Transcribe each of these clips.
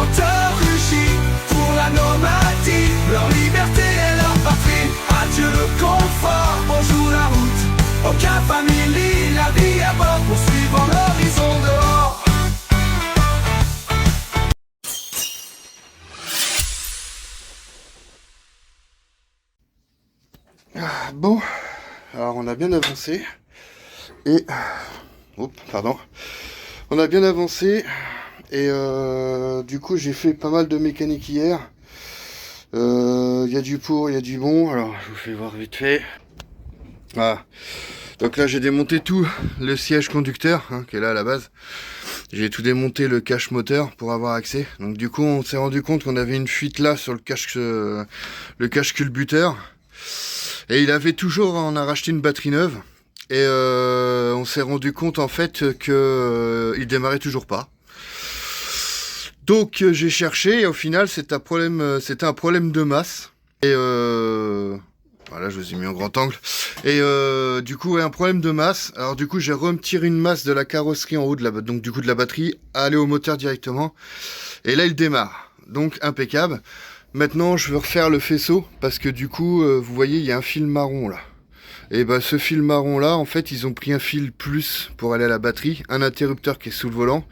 moteur rugit pour la nomadie, leur liberté et leur patrie. Adieu le confort, bonjour la route. Aucun famille, la vie à bord, poursuivant l'horizon dehors. Bon, alors on a bien avancé. Et... pardon. On a bien avancé. Et du coup j'ai fait pas mal de mécanique hier. Il y a du pour, il y a du bon. Alors je vous fais voir vite fait. Voilà. Donc là j'ai démonté tout le siège conducteur qui est là à la base. J'ai tout démonté, le cache moteur pour avoir accès. Donc du coup on s'est rendu compte qu'on avait une fuite là sur le cache culbuteur. Et il avait toujours, on a racheté une batterie neuve. Et on s'est rendu compte en fait que il démarrait toujours pas. Donc j'ai cherché et au final c'était un problème de masse. Et voilà, je vous ai mis en grand angle. Et du coup un problème de masse. Alors du coup j'ai retiré une masse de la carrosserie en haut de la batterie, aller au moteur directement. Et là il démarre. Donc impeccable. Maintenant je veux refaire le faisceau parce que du coup vous voyez il y a un fil marron là. Et ben ce fil marron là en fait ils ont pris un fil plus pour aller à la batterie, un interrupteur qui est sous le volant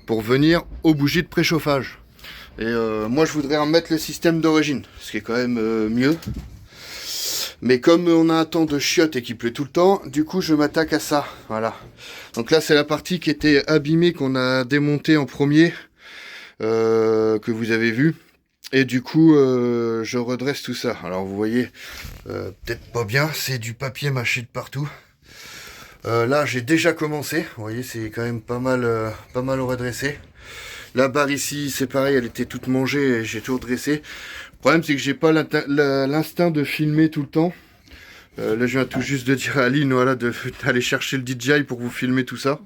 pour venir aux bougies de préchauffage. Et moi je voudrais remettre le système d'origine, ce qui est quand même mieux. Mais comme on a un temps de chiottes et qu'il pleut tout le temps, du coup je m'attaque à ça. Voilà. Donc là c'est la partie qui était abîmée qu'on a démontée en premier, que vous avez vu. Et du coup, je redresse tout ça. Alors vous voyez, peut-être pas bien, c'est du papier mâché de partout. Là, j'ai déjà commencé. Vous voyez, c'est quand même pas mal redressé. La barre ici, c'est pareil, elle était toute mangée et j'ai tout redressé. Le problème, c'est que j'ai pas l'instinct de filmer tout le temps. Là, je viens tout juste de dire à Aline, voilà, d'aller chercher le DJI pour vous filmer tout ça.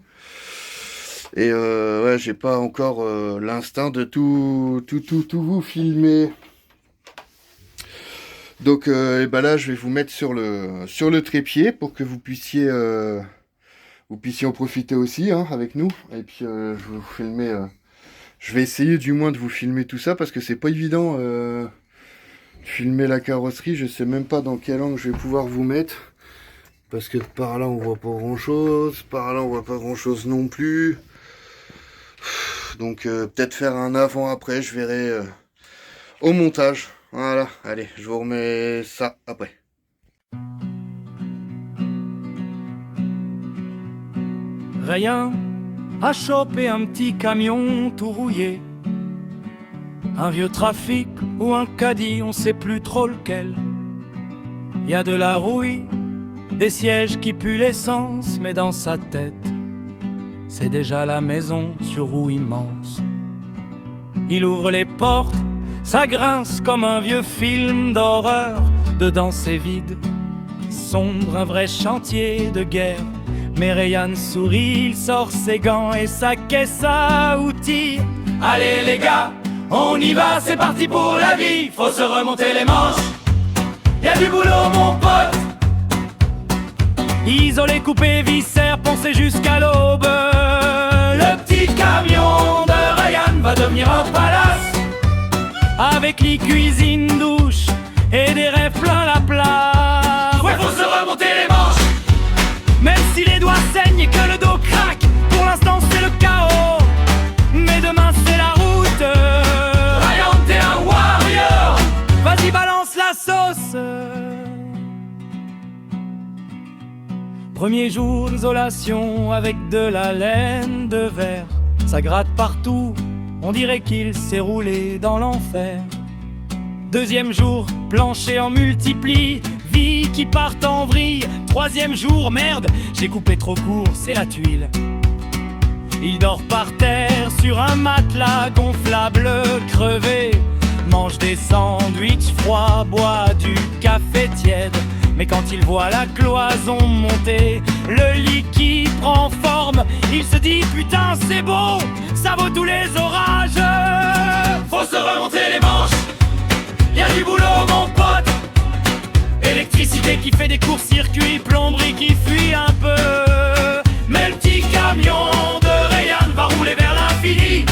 Et ouais, j'ai pas encore l'instinct de tout vous filmer. Donc et ben là je vais vous mettre sur le trépied pour que vous puissiez en profiter aussi avec nous. Et puis je vais vous filmer. Je vais essayer du moins de vous filmer tout ça parce que c'est pas évident de filmer la carrosserie. Je sais même pas dans quel angle je vais pouvoir vous mettre. Parce que par là on voit pas grand chose. Par là on voit pas grand chose non plus. Donc peut-être faire un avant-après, je verrai au montage. Voilà, allez, je vous remets ça après. Rien à choper un petit camion tout rouillé, un vieux trafic ou un caddie, on sait plus trop lequel. Y a de la rouille, des sièges qui puent l'essence, mais dans sa tête c'est déjà la maison sur roue immense. Il ouvre les portes, ça grince comme un vieux film d'horreur. Dedans c'est vide, sombre, un vrai chantier de guerre. Mais Ryan sourit, il sort ses gants et sa caisse à outils. Allez les gars, on y va, c'est parti pour la vie. Faut se remonter les manches, y a du boulot mon pote. Isolé, coupé, viscère, poncé jusqu'à l'aube. Le petit camion de Ryan va devenir un palace, avec lit, cuisine, douche et des rêves plein la place. Ouais, faut se remonter les manches, même si les doigts saignent et que le dos craque. Pour l'instant c'est le chaos, mais demain c'est la route. Ryan, t'es un warrior, vas-y balance la sauce. Premier jour d'isolation avec de la laine de verre. Ça gratte partout, on dirait qu'il s'est roulé dans l'enfer. Deuxième jour, plancher en multiplie, vie qui part en vrille. Troisième jour, merde, j'ai coupé trop court, c'est la tuile. Il dort par terre sur un matelas gonflable crevé, mange des sandwichs froids, boit du café tiède. Mais quand il voit la cloison monter, le lit qui prend forme, il se dit putain c'est beau, ça vaut tous les orages. Faut se remonter les manches, y'a du boulot mon pote. Électricité qui fait des courts-circuits, plomberie qui fuit un peu. Mais le petit camion de Ryan va rouler vers l'infini,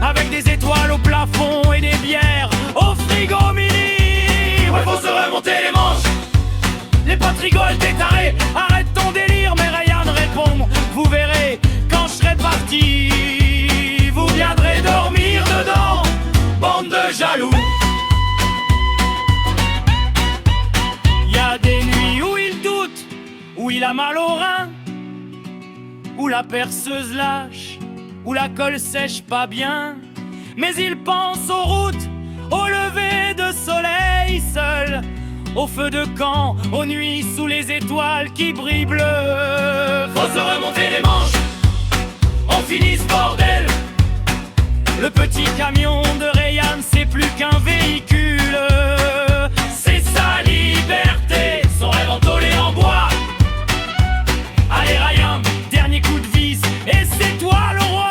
avec des étoiles l'autre rigole, t'es taré. Arrête ton délire, mais rien ne répond. Vous verrez, quand je serai parti, vous viendrez dormir dedans, bande de jaloux. Y a des nuits où il doute, où il a mal au rein, où la perceuse lâche, où la colle sèche pas bien. Mais il pense aux routes, au lever de soleil seul, au feu de camp, aux nuits sous les étoiles qui brillent bleues. Faut se remonter les manches, on finit ce bordel. Le petit camion de Rayan, c'est plus qu'un véhicule. C'est sa liberté, son rêve entolé en bois. Allez Rayan, dernier coup de vis, et c'est toi le roi.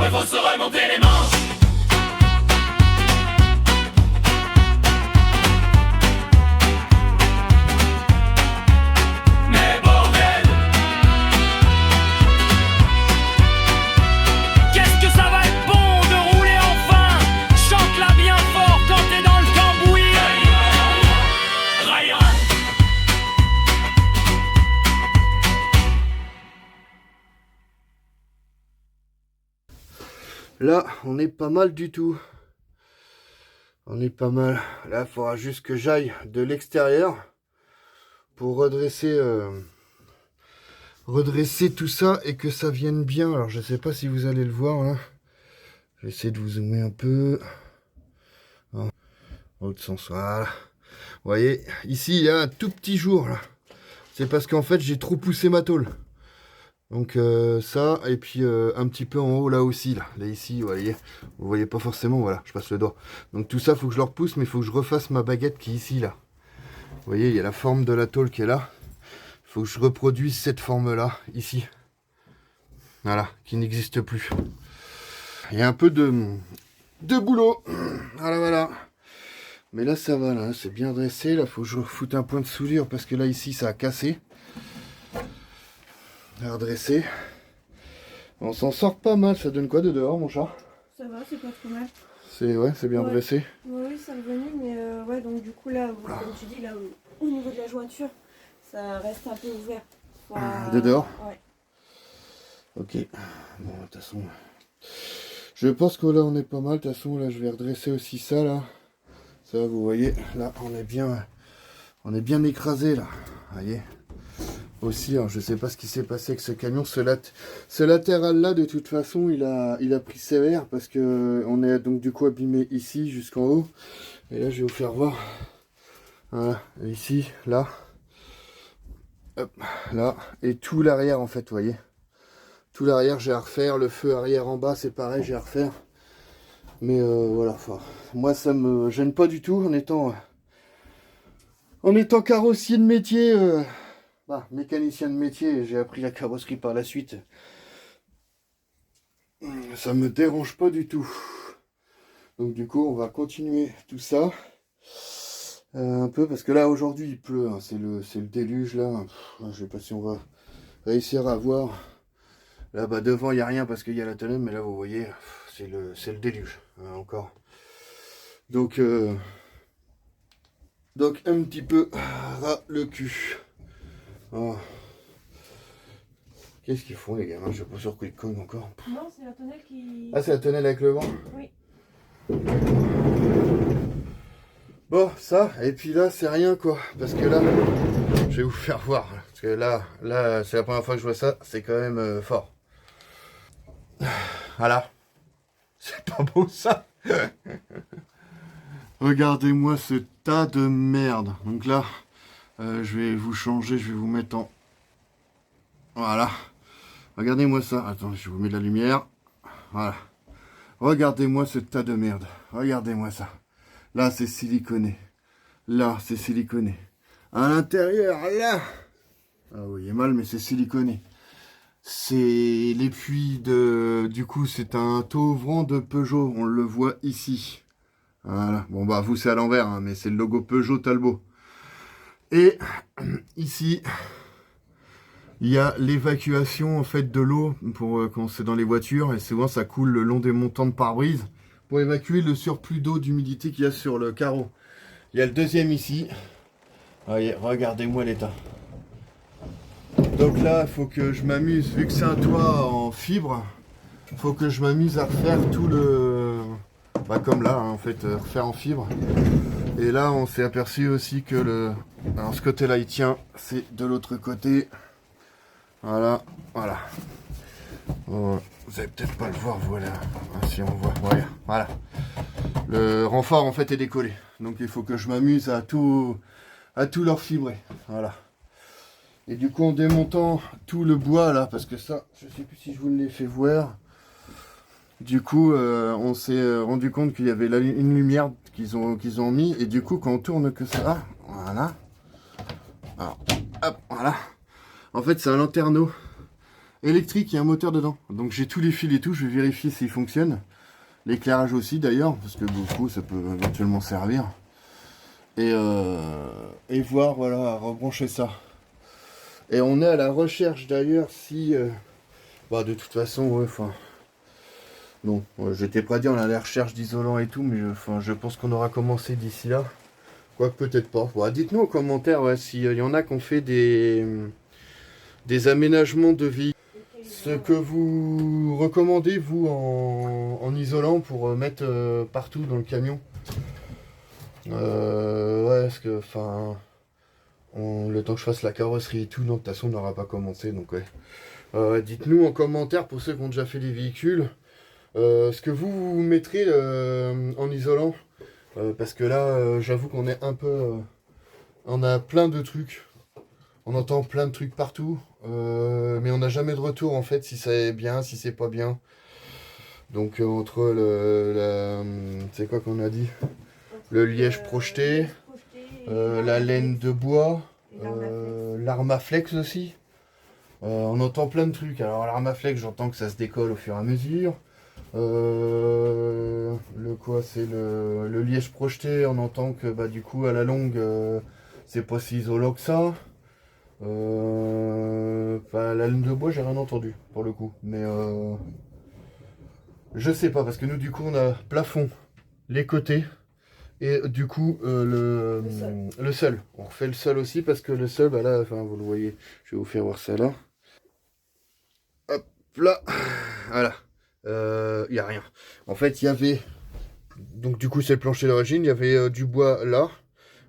Ouais, faut se remonter les manches. Mais bordel, qu'est-ce que ça va être bon de rouler enfin. Chante-la bien fort quand t'es dans le cambouis. Rayan. Là, on est pas mal du tout. On est pas mal. Là, il faudra juste que j'aille de l'extérieur pour redresser tout ça et que ça vienne bien. Alors, je sais pas si vous allez le voir là. Je vais essayer de vous zoomer un peu. Dans l'autre sens, voilà. Vous voyez, ici, il y a un tout petit jour là. C'est parce qu'en fait, j'ai trop poussé ma tôle. Donc ça, et puis un petit peu en haut là aussi, là ici, vous voyez pas forcément, voilà, je passe le doigt. Donc tout ça, faut que je le repousse, mais il faut que je refasse ma baguette qui est ici, là. Vous voyez, il y a la forme de la tôle qui est là. Il faut que je reproduise cette forme-là, ici. Voilà, qui n'existe plus. Il y a un peu de boulot. Voilà, voilà. Mais là, ça va, là, c'est bien dressé. Là, faut que je refoute un point de soudure, parce que là, ici, ça a cassé. À redresser. On s'en sort pas mal. Ça donne quoi de dehors, mon chat? Ça va, c'est pas trop mal. C'est bien Ouais. dressé. Oui, ça revenu, mais ouais, donc du coup, là, comme tu dis, là, au niveau de la jointure, ça reste un peu ouvert. De dehors? Ouais. Ok. Bon, de toute façon, je pense que là, on est pas mal. De toute façon, là, je vais redresser aussi ça, là. Ça, vous voyez, là, on est bien écrasé, là. Vous voyez? Aussi, alors je sais pas ce qui s'est passé avec ce camion, ce latéral là de toute façon il a pris sévère parce que on est donc du coup abîmé ici jusqu'en haut. Et là je vais vous faire voir, voilà, ici, là, hop, là, et tout l'arrière en fait, vous voyez, tout l'arrière j'ai à refaire, le feu arrière en bas c'est pareil, j'ai à refaire. Mais voilà, enfin, moi ça me gêne pas du tout en étant carrossier de métier. Bah, mécanicien de métier, j'ai appris la carrosserie par la suite. Ça me dérange pas du tout. Donc du coup, on va continuer tout ça. Un peu, parce que là, aujourd'hui, il pleut. Hein, c'est le déluge, là. Je sais pas si on va réussir à voir. Là, bah, devant, il n'y a rien parce qu'il y a la tonnelle. Mais là, vous voyez, c'est le déluge. Hein, encore. Donc un petit peu ras le cul. Oh. Qu'est-ce qu'ils font les gamins? Je sais pas sur quoi ils cognent encore. Non, c'est la tonnelle qui... Ah, c'est la tonnelle avec le vent? Oui. Bon, ça, et puis là, c'est rien quoi. Parce que là, je vais vous faire voir. Parce que là c'est la première fois que je vois ça. C'est quand même fort. Voilà. C'est pas beau ça. Regardez-moi ce tas de merde. Donc là, je vais vous changer, je vais vous mettre en... Voilà. Regardez-moi ça. Attends, je vous mets de la lumière. Voilà. Regardez-moi ce tas de merde. Regardez-moi ça. Là, c'est siliconé. Là, c'est siliconé. À l'intérieur, là. Ah oui, il est mal, mais c'est siliconé. C'est les puits de... Du coup, c'est un Tauvrand de Peugeot. On le voit ici. Voilà. Bon, bah, vous, c'est à l'envers, hein, mais c'est le logo Peugeot Talbot. Et ici, il y a l'évacuation, en fait, de l'eau pour quand c'est dans les voitures. Et souvent, ça coule le long des montants de pare-brise pour évacuer le surplus d'eau, d'humidité qu'il y a sur le carreau. Il y a le deuxième ici. Voyez, regardez-moi l'état. Donc là, il faut que je m'amuse, vu que c'est un toit en fibre, il faut que je m'amuse à refaire tout le... Bah comme là, hein, en fait, refaire en fibre. Et là, on s'est aperçu aussi que le... Alors ce côté-là, il tient, c'est de l'autre côté. Voilà, voilà. Vous allez peut-être pas le voir, voilà. Ah, si on voit, voilà. Le renfort, en fait, est décollé. Donc il faut que je m'amuse à tout leur fibrer. Voilà. Et du coup, en démontant tout le bois là, parce que ça, je sais plus si je vous l'ai fait voir. Du coup, on s'est rendu compte qu'il y avait une lumière qu'ils ont mis. Et du coup, quand on tourne que ça, voilà. Alors, hop, voilà. En fait, c'est un lanterneau électrique et un moteur dedans. Donc j'ai tous les fils et tout, je vais vérifier s'ils fonctionnent. L'éclairage aussi d'ailleurs, parce que beaucoup ça peut éventuellement servir. Et voir, voilà, rebrancher ça. Et on est à la recherche d'ailleurs si... bah de toute façon, ouais, enfin... Non, j'étais pas dit on est à la recherche d'isolant et tout, mais je pense qu'on aura commencé d'ici là. Quoique peut-être pas. Bon, dites-nous en commentaire ouais, s'il y en a qui ont fait des aménagements de vie. Ce que vous recommandez, vous, en isolant pour mettre partout dans le camion. Ouais, parce que, enfin... le temps que je fasse la carrosserie et tout, non, de toute façon, on n'aura pas commencé, donc ouais. Dites-nous en commentaire, pour ceux qui ont déjà fait les véhicules, ce que vous mettrez en isolant. Parce que là, j'avoue qu'on est un peu... on a plein de trucs. On entend plein de trucs partout. Mais on n'a jamais de retour, en fait, si c'est bien, si c'est pas bien. Donc, entre c'est quoi qu'on a dit? Le liège projeté, la laine de bois, l'armaflex aussi. On entend plein de trucs. Alors l'armaflex, j'entends que ça se décolle au fur et à mesure. Le liège projeté, on entend que bah, du coup à la longue, c'est pas si isolant que ça. La laine de bois, j'ai rien entendu pour le coup. Mais je sais pas, parce que nous du coup on a plafond, les côtés. Et du coup, le sol. On refait le sol aussi parce que le sol, bah là, enfin, vous le voyez, je vais vous faire voir ça là. Hop là, voilà. Il n'y a rien. En fait, il y avait, donc du coup, c'est le plancher d'origine, il y avait du bois là,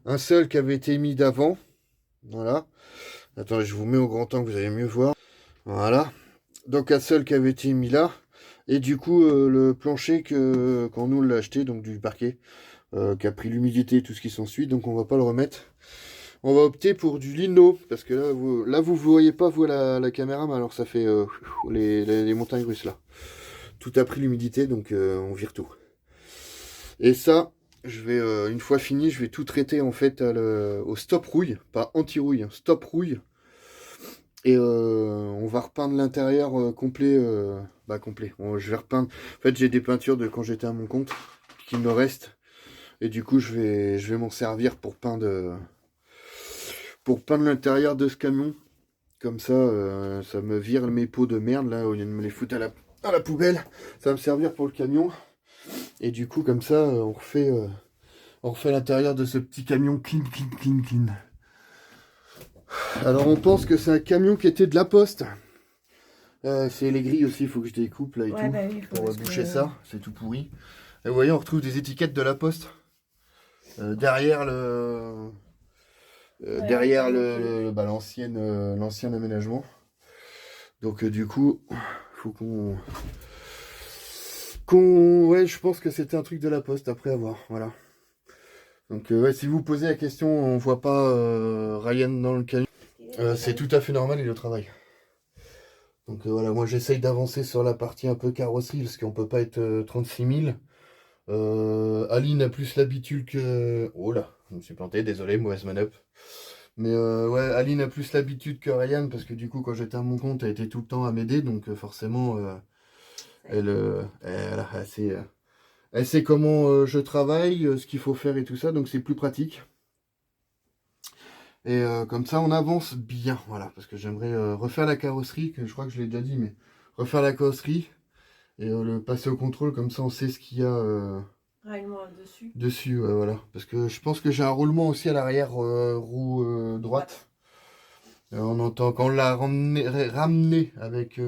un sol qui avait été mis d'avant. Voilà. Attendez, je vous mets au grand angle, vous allez mieux voir. Voilà. Donc un sol qui avait été mis là. Et du coup, le plancher quand nous l'a acheté, donc du parquet. Qui a pris l'humidité et tout ce qui s'ensuit, donc on va pas le remettre. On va opter pour du lino, parce que là vous voyez pas vous la caméra, mais alors ça fait les montagnes russes là. Tout a pris l'humidité, donc on vire tout. Et ça, je vais une fois fini, je vais tout traiter en fait au stop rouille, pas anti-rouille, hein, stop rouille. Et on va repeindre l'intérieur complet. Complet. Je vais repeindre. En fait, j'ai des peintures de quand j'étais à mon compte qui me restent. Et du coup, je vais m'en servir pour peindre l'intérieur de ce camion. Comme ça, ça me vire mes pots de merde, là, au lieu de me les foutre à la poubelle. Ça va me servir pour le camion. Et du coup, comme ça, on refait l'intérieur de ce petit camion clean. Alors, on pense que c'est un camion qui était de la Poste. C'est les grilles aussi, il faut que je découpe, là, et tout. Bah oui, pour boucher ça, c'est tout pourri. Et vous voyez, on retrouve des étiquettes de la Poste. Derrière l'ancien aménagement. Donc du coup, faut ouais, je pense que c'était un truc de la Poste après avoir, voilà. Donc ouais, si vous posez la question, on voit pas Ryan dans le camion. C'est tout à fait normal, il est au travail. Donc voilà, moi j'essaye d'avancer sur la partie un peu carrosserie parce qu'on peut pas être 36 000. Aline a plus l'habitude que... Oh là, je me suis planté, désolé, mauvaise manip. Mais ouais, Aline a plus l'habitude que Ryan, parce que du coup, quand j'étais à mon compte, elle était tout le temps à m'aider, donc forcément, elle sait comment je travaille, ce qu'il faut faire et tout ça, donc c'est plus pratique. Et comme ça, on avance bien, voilà, parce que j'aimerais refaire la carrosserie, que je crois que je l'ai déjà dit, mais refaire la carrosserie, et le passer au contrôle, comme ça on sait ce qu'il y a Réellement dessus. Dessus, ouais, voilà. Parce que je pense que j'ai un roulement aussi à l'arrière, roue droite. On entend, quand on l'a ramené avec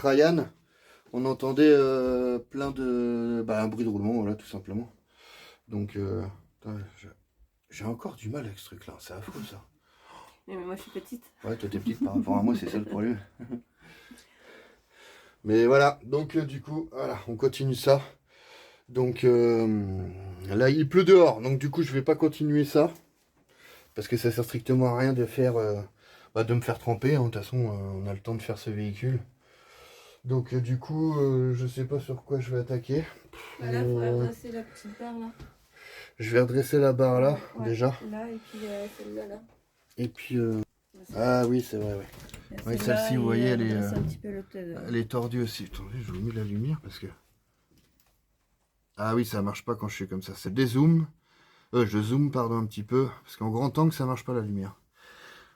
Ryan, on entendait plein de... un bruit de roulement, voilà, tout simplement. Donc, j'ai encore du mal avec ce truc-là, c'est affreux ça. Mais moi je suis petite. Ouais, toi t'es petite par rapport à moi, c'est ça le problème. Mais voilà, donc du coup, voilà, on continue ça. Donc là, il pleut dehors, donc du coup, je vais pas continuer ça. Parce que ça sert strictement à rien de faire, de me faire tremper. Hein. De toute façon, on a le temps de faire ce véhicule. Donc du coup, je sais pas sur quoi je vais attaquer. Voilà, il faudrait redresser la petite barre là. Je vais redresser la barre là, Ouais, déjà. Là, et puis celle-là, là. Et puis... Ah oui, c'est vrai, ouais. Ouais, celle-ci, vous voyez, elle est tordue aussi. Attendez, je vous mets la lumière parce que... Ah oui, ça marche pas quand je suis comme ça. C'est des zooms. Je zoome, pardon, un petit peu. Parce qu'en grand angle, ça marche pas la lumière.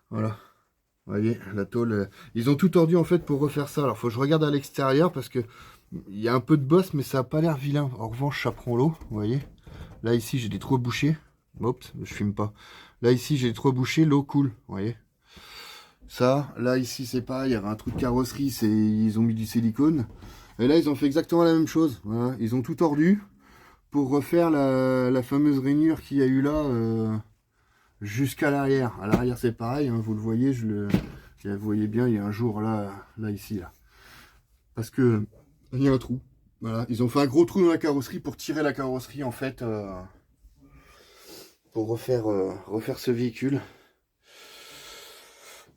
Voilà. Vous voyez, la tôle... Ils ont tout tordu en fait pour refaire ça. Alors, faut que je regarde à l'extérieur parce que... Il y a un peu de bosse, mais ça a pas l'air vilain. En revanche, ça prend l'eau, vous voyez. Là, ici, j'ai des trous bouchés. Oups, je filme pas. Là, ici, j'ai des trous bouchés. L'eau coule, vous voyez. Ça, là, ici, c'est pareil. Il y avait un trou de carrosserie. Ils ont mis du silicone. Et là, ils ont fait exactement la même chose. Voilà. Ils ont tout tordu pour refaire la fameuse rainure qu'il y a eu là jusqu'à l'arrière. À l'arrière, c'est pareil. Hein, vous le voyez, vous voyez bien, il y a un jour là ici, là. Parce que il y a un trou. Voilà. Ils ont fait un gros trou dans la carrosserie pour tirer la carrosserie, en fait, pour refaire ce véhicule.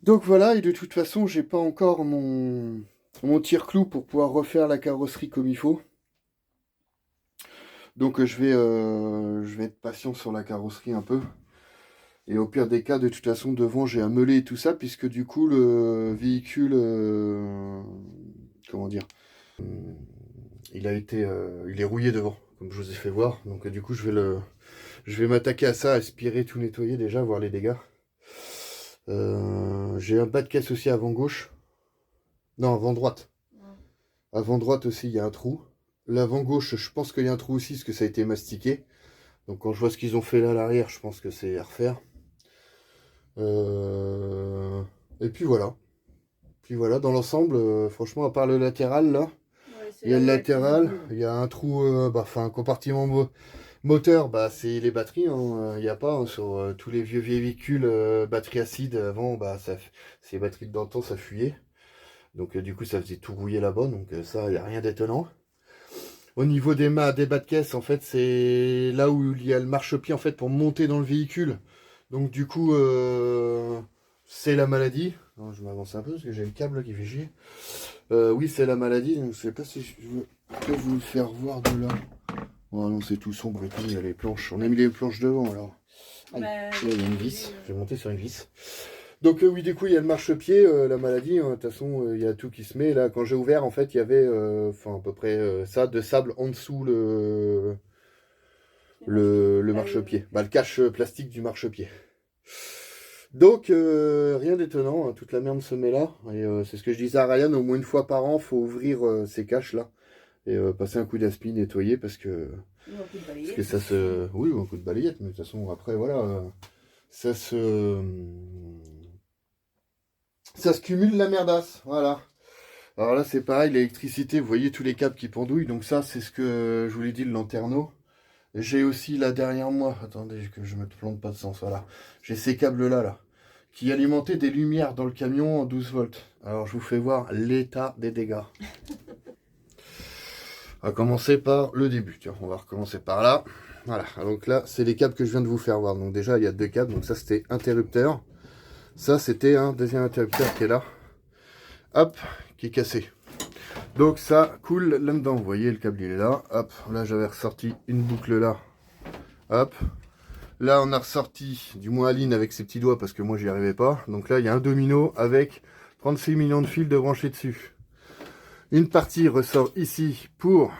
Donc voilà, et de toute façon, j'ai pas encore mon tire-clou pour pouvoir refaire la carrosserie comme il faut. Donc je vais être patient sur la carrosserie un peu. Et au pire des cas, de toute façon, devant, j'ai un meulet et tout ça, puisque du coup, le véhicule, comment dire, il est rouillé devant, comme je vous ai fait voir. Donc du coup, je vais m'attaquer à ça, aspirer, tout nettoyer déjà, voir les dégâts. J'ai un bas de caisse aussi avant gauche. Non, avant droite. Avant droite aussi, il y a un trou. L'avant gauche, je pense qu'il y a un trou aussi, parce que ça a été mastiqué. Donc quand je vois ce qu'ils ont fait là à l'arrière, je pense que c'est à refaire. Et puis voilà. Puis voilà, dans l'ensemble, franchement, à part le latéral là, il y a le latéral, il y a un trou, un compartiment moteur, c'est les batteries. Il n'y a pas hein, sur tous les vieux véhicules, batterie acide avant, ces batteries de Danton, ça fuyait. Donc du coup, ça faisait tout rouiller là-bas, donc ça, il n'y a rien d'étonnant. Au niveau des bas de caisse, en fait, c'est là où il y a le marchepied en fait pour monter dans le véhicule. Donc du coup, c'est la maladie. Non, je m'avance un peu parce que j'ai le câble qui fait chier. Oui, c'est la maladie. Donc, je sais pas si je peux vous le faire voir de là. Oh non, c'est tout sombre et tout. Il y a les planches. On a mis les planches devant alors. Aïe, là, il y a une vis. Je vais monter sur une vis. Donc oui, du coup, il y a le marchepied, la maladie. De toute façon, il y a tout qui se met. Là, quand j'ai ouvert, en fait, il y avait à peu près ça de sable en dessous le marchepied. Le cache plastique du marchepied. Donc, rien d'étonnant. Hein, toute la merde se met là. Et c'est ce que je disais à Ryan, au moins une fois par an, faut ouvrir ces caches là. Et passer un coup d'aspi, nettoyer, parce que ça se... Oui, un coup de balayette, mais de toute façon, après, voilà, ça se cumule la merdasse, voilà. Alors là, c'est pareil, l'électricité, vous voyez tous les câbles qui pendouillent, donc ça, c'est ce que je vous l'ai dit, le lanterneau. J'ai aussi là derrière moi, attendez que je me plante pas de sens, voilà. J'ai ces câbles-là, là, qui alimentaient des lumières dans le camion en 12 volts. Alors, je vous fais voir l'état des dégâts. On va commencer par le début. Tiens, on va recommencer par là. Voilà, donc là, c'est les câbles que je viens de vous faire voir. Donc déjà, il y a deux câbles. Donc ça, c'était interrupteur. Ça, c'était un deuxième interrupteur qui est là. Hop, qui est cassé. Donc ça coule là-dedans. Vous voyez, le câble, il est là. Hop, là, j'avais ressorti une boucle là. Hop. Là, on a ressorti, du moins Aline avec ses petits doigts, parce que moi, j'y arrivais pas. Donc là, il y a un domino avec 36 millions de fils de branchés dessus. Une partie ressort ici pour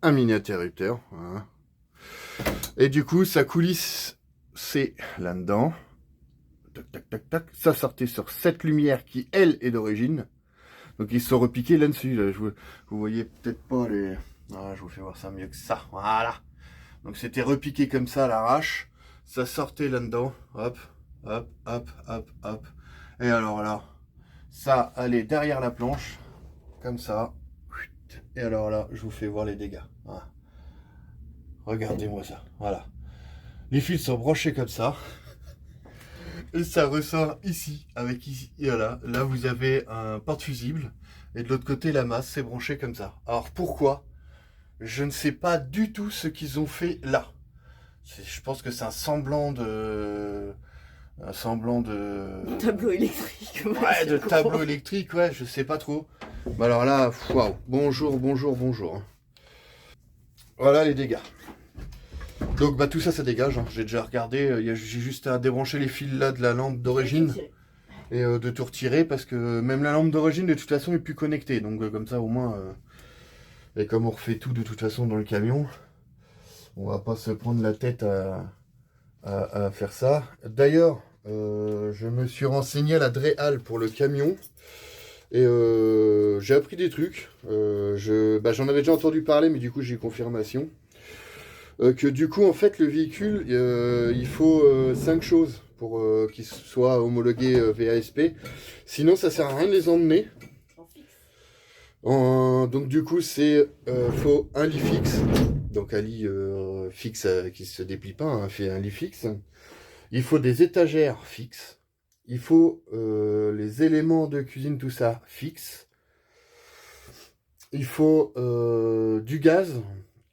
un mini interrupteur. Voilà. Et du coup, sa coulisse, c'est là-dedans. Tac, tac, tac, tac. Ça sortait sur cette lumière qui, elle, est d'origine. Donc, ils se sont repiqués là-dessus. Là. Vous voyez peut-être pas Voilà, je vous fais voir ça mieux que ça. Voilà. Donc c'était repiqué comme ça à l'arrache. Ça sortait là-dedans. Hop, hop, hop, hop, hop. Et alors là, ça allait derrière la planche. Comme ça. Et alors là, je vous fais voir les dégâts. Voilà. Regardez-moi ça. Voilà. Les fils sont branchés comme ça. Et ça ressort ici. Avec ici. Et voilà. Là, vous avez un porte-fusible. Et de l'autre côté, la masse, c'est branché comme ça. Alors pourquoi? Je ne sais pas du tout ce qu'ils ont fait là. Je pense que c'est un semblant de... Tableau électrique. Ouais, de tableau électrique, ouais, je sais pas trop. Bah alors là, waouh. Bonjour, bonjour, bonjour. Voilà les dégâts. Donc bah tout ça, ça dégage. Hein. J'ai déjà regardé. J'ai juste à débrancher les fils là de la lampe d'origine. Et de tout retirer parce que même la lampe d'origine de toute façon est plus connectée. Donc comme ça au moins... Et comme on refait tout de toute façon dans le camion, on va pas se prendre la tête à faire ça. D'ailleurs, je me suis renseigné à la Dreal pour le camion. Et j'ai appris des trucs. J'en avais déjà entendu parler, mais du coup j'ai eu confirmation. Que du coup, en fait, le véhicule, il faut 5 choses pour qu'il soit homologué VASP. Sinon, ça sert à rien de les emmener. Donc du coup, faut un lit fixe. Donc un lit fixe qui se déplie pas, hein, fait un lit fixe. Il faut des étagères fixes. Il faut les éléments de cuisine, tout ça, fixe. Il faut du gaz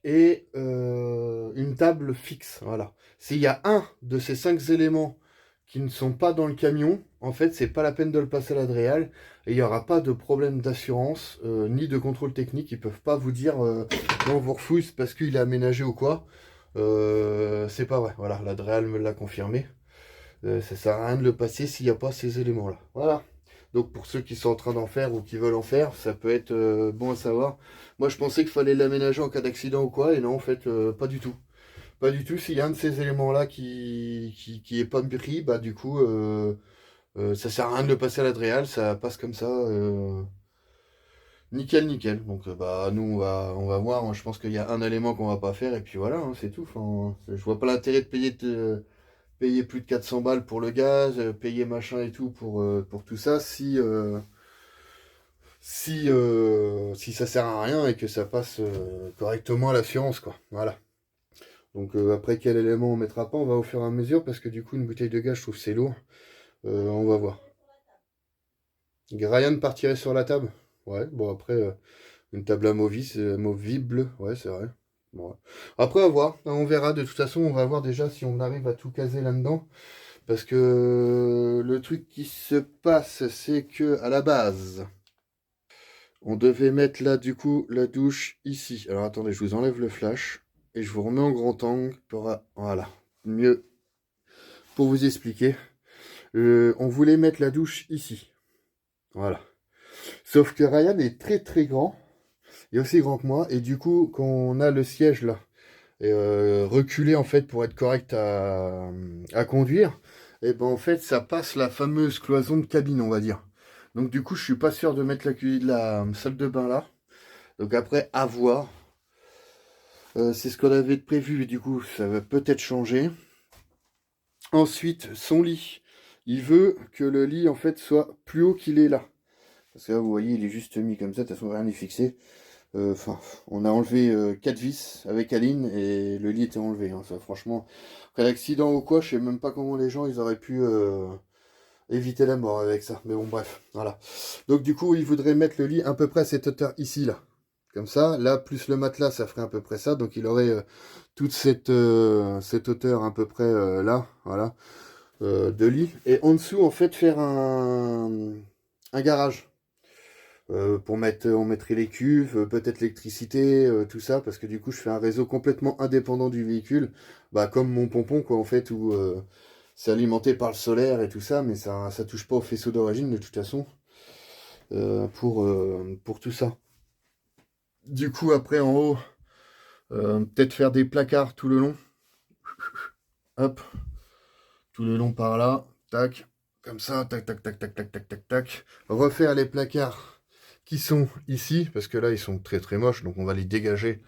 et une table fixe. Voilà. S'il y a un de ces 5 éléments qui ne sont pas dans le camion, en fait, c'est pas la peine de le passer à la Dreal. Et il n'y aura pas de problème d'assurance, ni de contrôle technique. Ils peuvent pas vous dire non, vous refouille parce qu'il est aménagé ou quoi. C'est pas vrai. Voilà, la Dreal me l'a confirmé. Ça sert à rien de le passer s'il n'y a pas ces éléments-là. Voilà. Donc pour ceux qui sont en train d'en faire ou qui veulent en faire, ça peut être bon à savoir. Moi, je pensais qu'il fallait l'aménager en cas d'accident ou quoi. Et non, en fait, pas du tout. Pas du tout. S'il y a un de ces éléments-là qui est pas pris, bah du coup, ça sert à rien de le passer à la Dreal. Ça passe comme ça. Nickel, nickel. Donc bah nous, on va voir. Moi, je pense qu'il y a un élément qu'on va pas faire. Et puis voilà, hein, c'est tout. Enfin, je vois pas l'intérêt de payer plus de 400 balles pour le gaz, payer machin et tout pour tout ça, si ça sert à rien et que ça passe correctement à l'assurance, quoi. Voilà. Donc après, quel élément on mettra pas, on va au fur et à mesure, parce que du coup, une bouteille de gaz, je trouve que c'est lourd. On va voir. Ryan partirait sur la table. Ouais, bon après, une table amovible, ouais, c'est vrai. Bon, ouais. Après, à voir. On verra. De toute façon, on va voir déjà si on arrive à tout caser là-dedans. Parce que le truc qui se passe, c'est que à la base, on devait mettre là, du coup, la douche ici. Alors attendez, je vous enlève le flash. Et je vous remets en grand angle. Voilà. Mieux pour vous expliquer. On voulait mettre la douche ici. Voilà. Sauf que Ryan est très très grand. Il est aussi grand que moi. Et du coup, quand on a le siège là, et reculé en fait pour être correct à conduire, et ben en fait ça passe la fameuse cloison de cabine, on va dire. Donc du coup, je suis pas sûr de mettre la salle de bain là. Donc après, à voir. C'est ce qu'on avait prévu, et du coup, ça va peut-être changer. Ensuite, son lit. Il veut que le lit, en fait, soit plus haut qu'il est là. Parce que là, vous voyez, il est juste mis comme ça, de toute façon, rien n'est fixé. Enfin, on a enlevé 4 vis avec Aline, et le lit était enlevé. Hein. Ça, franchement, en cas d'accident ou quoi, je sais même pas comment les gens, ils auraient pu éviter la mort avec ça. Mais bon, bref, voilà. Donc, du coup, il voudrait mettre le lit à peu près à cette hauteur ici, là. Comme ça, là, plus le matelas, ça ferait à peu près ça. Donc, il aurait toute cette hauteur à peu près là, voilà, de lit. Et en dessous, en fait, faire un garage. On mettrait les cuves, peut-être l'électricité, tout ça. Parce que du coup, je fais un réseau complètement indépendant du véhicule. Bah, comme mon pompon, quoi, en fait, où c'est alimenté par le solaire et tout ça. Mais ça touche pas au faisceau d'origine, de toute façon, pour tout ça. Du coup, après, en haut, peut-être faire des placards tout le long. Hop. Tout le long par là. Tac. Comme ça. Tac, tac, tac, tac, tac, tac, tac, tac. Refaire les placards qui sont ici, parce que là, ils sont très très moches, donc on va les dégager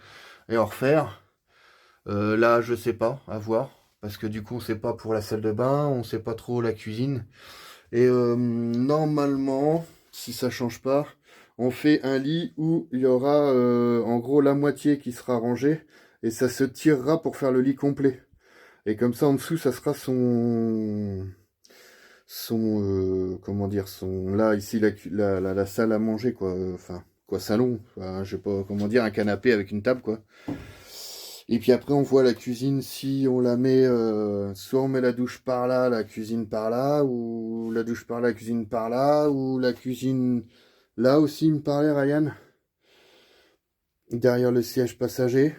et en refaire. Là, je sais pas, à voir, parce que du coup, on sait pas pour la salle de bain, on sait pas trop la cuisine. Et normalement, si ça change pas, on fait un lit où il y aura en gros la moitié qui sera rangée, et ça se tirera pour faire le lit complet. Et comme ça, en dessous, ça sera comment dire, là, ici, la salle à manger, quoi. Enfin, quoi, salon. Enfin, je sais pas comment dire, un canapé avec une table, quoi. Et puis après, on voit la cuisine, si on la met, soit on met la douche par là, la cuisine par là, ou la douche par là, la cuisine par là, ou la cuisine là aussi, il me parlait, Ryan. Derrière le siège passager.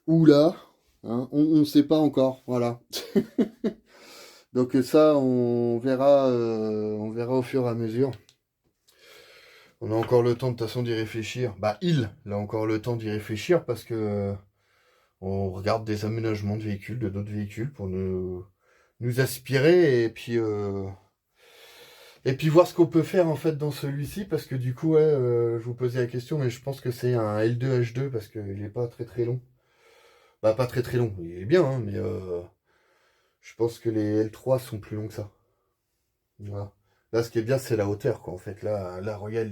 Ou là, hein, on ne sait pas encore, voilà. Donc ça, on verra au fur et à mesure. On a encore le temps de toute façon d'y réfléchir. Bah, il a encore le temps d'y réfléchir parce que on regarde des aménagements de véhicules, de d'autres véhicules pour nous aspirer et puis voir ce qu'on peut faire en fait dans celui-ci parce que du coup, ouais, je vous posais la question, mais je pense que c'est un L2 H2 parce qu'il est pas très très long. Bah, pas très très long, il est bien, hein, mais je pense que les L3 sont plus longs que ça. Voilà. Là, ce qui est bien, c'est la hauteur, quoi. En fait, là regarde,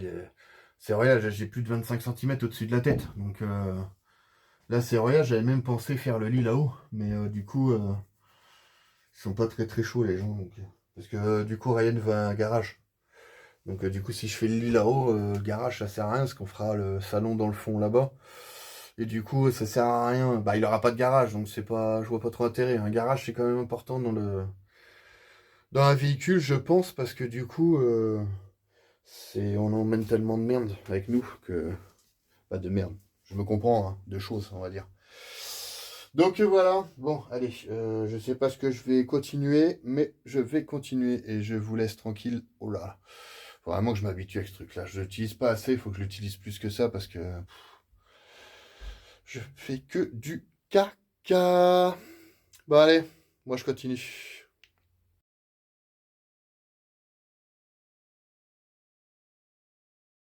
c'est royal, j'ai plus de 25 cm au-dessus de la tête. Donc là, c'est royal, j'avais même pensé faire le lit là-haut. Mais du coup, ils sont pas très très chauds, les gens. Donc, parce que du coup, Ryan veut un garage. Donc du coup, si je fais le lit là-haut, le garage, ça sert à rien, parce qu'on fera le salon dans le fond là-bas. Et du coup, ça sert à rien. Bah, il aura pas de garage, donc c'est pas, je vois pas trop intérêt. Un garage, c'est quand même important dans un véhicule, je pense, parce que du coup, on emmène tellement de merde avec nous que, pas de merde. Je me comprends, hein, de choses, on va dire. Donc voilà. Bon, allez, je sais pas ce que je vais continuer, mais je vais continuer et je vous laisse tranquille. Oh là, faut vraiment que je m'habitue avec ce truc-là. Je l'utilise pas assez, il faut que je l'utilise plus que ça parce que je fais que du caca. Bon allez, moi je continue.